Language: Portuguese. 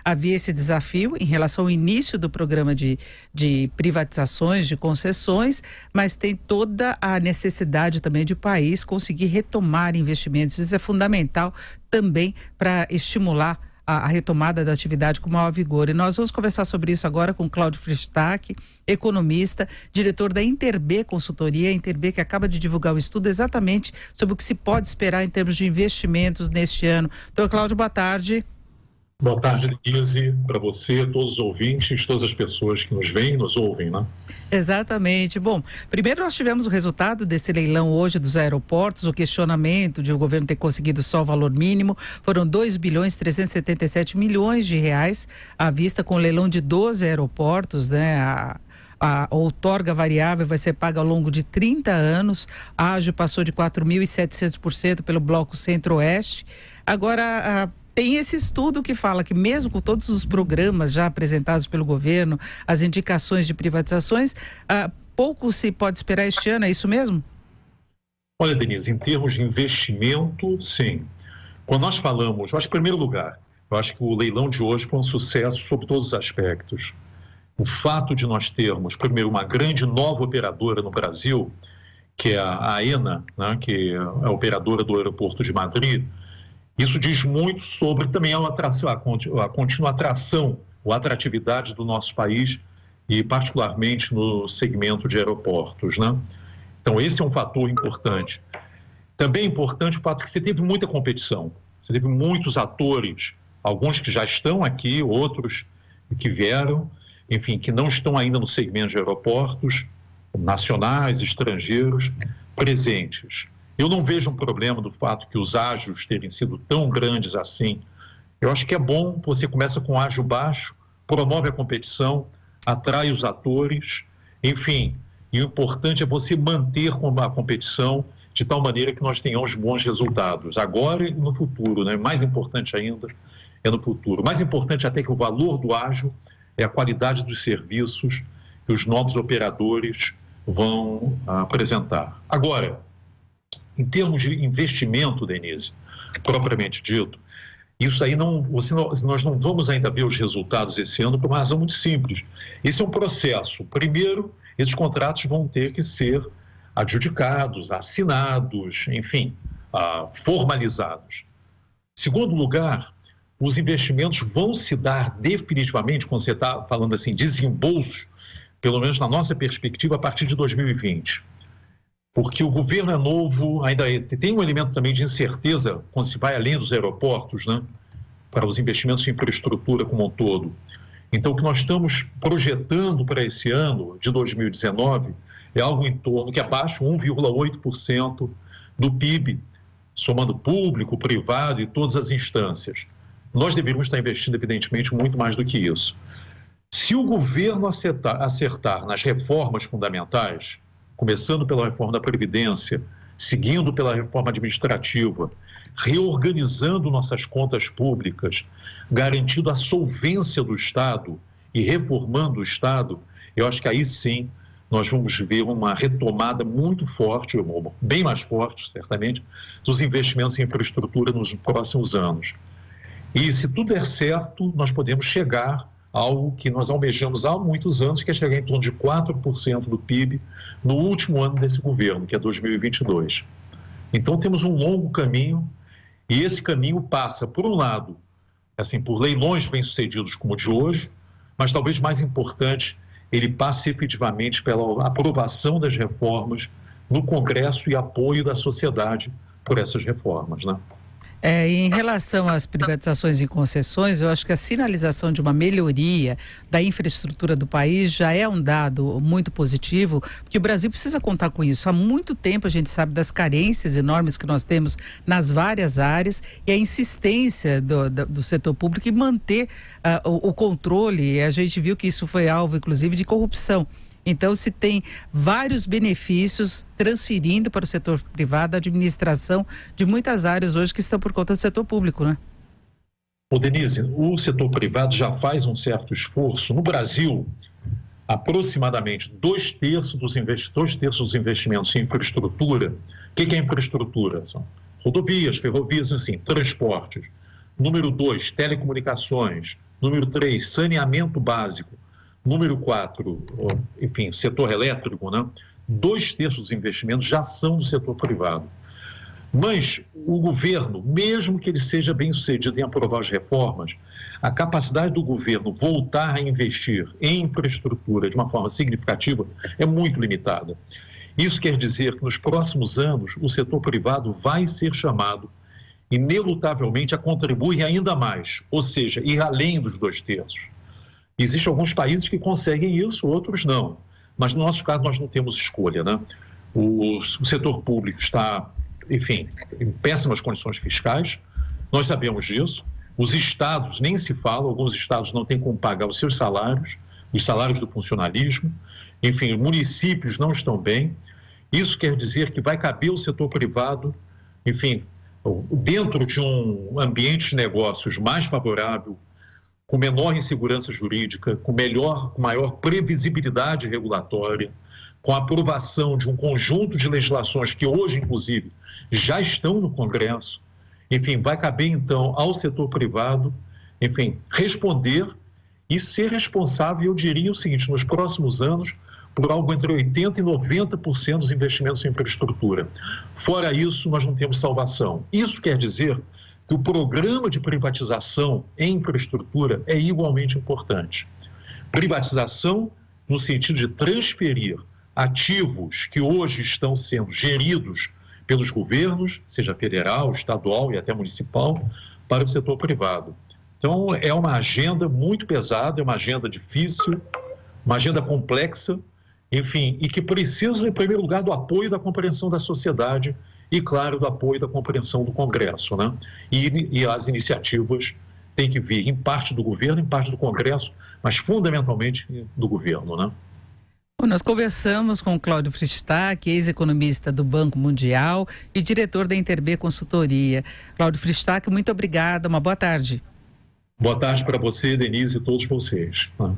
havia esse desafio em relação ao início do programa de privatizações, de concessões, mas tem toda a necessidade também de o país conseguir retomar investimentos. Isso é fundamental também para estimular a retomada da atividade com maior vigor. E nós vamos conversar sobre isso agora com Cláudio Fristach, economista, diretor da Interb Consultoria, a Interb que acaba de divulgar um estudo exatamente sobre o que se pode esperar em termos de investimentos neste ano. Doutor Cláudio, boa tarde. Boa tarde, Denise, para você, todos os ouvintes, todas as pessoas que nos veem e nos ouvem, né? Exatamente. Bom, primeiro nós tivemos o resultado desse leilão hoje dos aeroportos, o questionamento de o governo ter conseguido só o valor mínimo, foram 2.377 bilhões à vista com o leilão de 12 aeroportos, né? A outorga variável vai ser paga ao longo de 30 anos, a ágio passou de 4.700% pelo bloco centro-oeste. Agora, tem esse estudo que fala que mesmo com todos os programas já apresentados pelo governo, as indicações de privatizações, pouco se pode esperar este ano, é isso mesmo? Olha, Denise, em termos de investimento, sim. Quando nós falamos, eu acho que em primeiro lugar, eu acho que o leilão de hoje foi um sucesso sob todos os aspectos. O fato de nós termos, primeiro, uma grande nova operadora no Brasil, que é a AENA, né, que é a operadora do aeroporto de Madrid. Isso diz muito sobre também a contínua atração, a atratividade do nosso país e particularmente no segmento de aeroportos, né? Então esse é um fator importante. Também é importante o fato que você teve muita competição, você teve muitos atores, alguns que já estão aqui, outros que vieram, enfim, que não estão ainda no segmento de aeroportos, nacionais, estrangeiros, presentes. Eu não vejo um problema do fato que os ágios terem sido tão grandes assim. Eu acho que é bom, você começa com ágio baixo, promove a competição, atrai os atores, enfim. E o importante é você manter a competição de tal maneira que nós tenhamos bons resultados, agora e no futuro, né? Mais importante ainda é no futuro. Mais importante até que o valor do ágio é a qualidade dos serviços que os novos operadores vão apresentar. Agora, em termos de investimento, Denise, propriamente dito, isso aí nós não vamos ainda ver os resultados esse ano por uma razão muito simples. Esse é um processo. Primeiro, esses contratos vão ter que ser adjudicados, assinados, enfim, formalizados. Segundo lugar, os investimentos vão se dar definitivamente, quando você está falando assim, desembolsos, pelo menos na nossa perspectiva, a partir de 2020. Porque o governo é novo, ainda tem um elemento também de incerteza quando se vai além dos aeroportos, né, para os investimentos em infraestrutura como um todo. Então, o que nós estamos projetando para esse ano de 2019 é algo em torno que abaixo 1,8% do PIB, somando público, privado e todas as instâncias. Nós deveríamos estar investindo, evidentemente, muito mais do que isso. Se o governo acertar nas reformas fundamentais, começando pela reforma da Previdência, seguindo pela reforma administrativa, reorganizando nossas contas públicas, garantindo a solvência do Estado e reformando o Estado, eu acho que aí sim nós vamos ver uma retomada muito forte, bem mais forte, certamente, dos investimentos em infraestrutura nos próximos anos. E se tudo der certo, nós podemos chegar a algo que nós almejamos há muitos anos, que é chegar em torno de 4% do PIB no último ano desse governo, que é 2022. Então temos um longo caminho, e esse caminho passa, por um lado, assim, por leilões bem-sucedidos como o de hoje, mas talvez mais importante, ele passe efetivamente pela aprovação das reformas no Congresso e apoio da sociedade por essas reformas, né? Em relação às privatizações e concessões, eu acho que a sinalização de uma melhoria da infraestrutura do país já é um dado muito positivo, porque o Brasil precisa contar com isso. Há muito tempo a gente sabe das carências enormes que nós temos nas várias áreas e a insistência do setor público em manter o controle. A gente viu que isso foi alvo, inclusive, de corrupção. Então, se tem vários benefícios transferindo para o setor privado a administração de muitas áreas hoje que estão por conta do setor público, né? Denise, o setor privado já faz um certo esforço. No Brasil, aproximadamente 2/3 dos investimentos em infraestrutura. O que é infraestrutura? São rodovias, ferrovias, assim, transportes. Número 2, telecomunicações. Número 3, saneamento básico. Número 4, enfim, setor elétrico, né? 2/3 dos investimentos já são do setor privado. Mas o governo, mesmo que ele seja bem sucedido em aprovar as reformas, a capacidade do governo voltar a investir em infraestrutura de uma forma significativa é muito limitada. Isso quer dizer que nos próximos anos o setor privado vai ser chamado inelutavelmente a contribuir ainda mais, ou seja, ir além dos 2/3. Existem alguns países que conseguem isso, outros não. Mas no nosso caso nós não temos escolha, né? O setor público está, enfim, em péssimas condições fiscais, nós sabemos disso. Os estados nem se falam, alguns estados não têm como pagar os seus salários, os salários do funcionalismo. Enfim, municípios não estão bem. Isso quer dizer que vai caber ao setor privado, enfim, dentro de um ambiente de negócios mais favorável, com menor insegurança jurídica, com maior previsibilidade regulatória, com a aprovação de um conjunto de legislações que hoje, inclusive, já estão no Congresso. Enfim, vai caber, então, ao setor privado, enfim, responder e ser responsável, eu diria o seguinte, nos próximos anos, por algo entre 80% e 90% dos investimentos em infraestrutura. Fora isso, nós não temos salvação. Isso quer dizer que o programa de privatização em infraestrutura é igualmente importante. Privatização no sentido de transferir ativos que hoje estão sendo geridos pelos governos, seja federal, estadual e até municipal, para o setor privado. Então, é uma agenda muito pesada, é uma agenda difícil, uma agenda complexa, enfim, e que precisa, em primeiro lugar, do apoio e da compreensão da sociedade e, claro, do apoio e da compreensão do Congresso, né? E as iniciativas têm que vir, em parte do governo, em parte do Congresso, mas fundamentalmente do governo, né? Bom, nós conversamos com o Cláudio Fristac, ex-economista do Banco Mundial e diretor da Interb Consultoria. Cláudio Fristac, muito obrigada, uma boa tarde. Boa tarde para você, Denise, e todos vocês.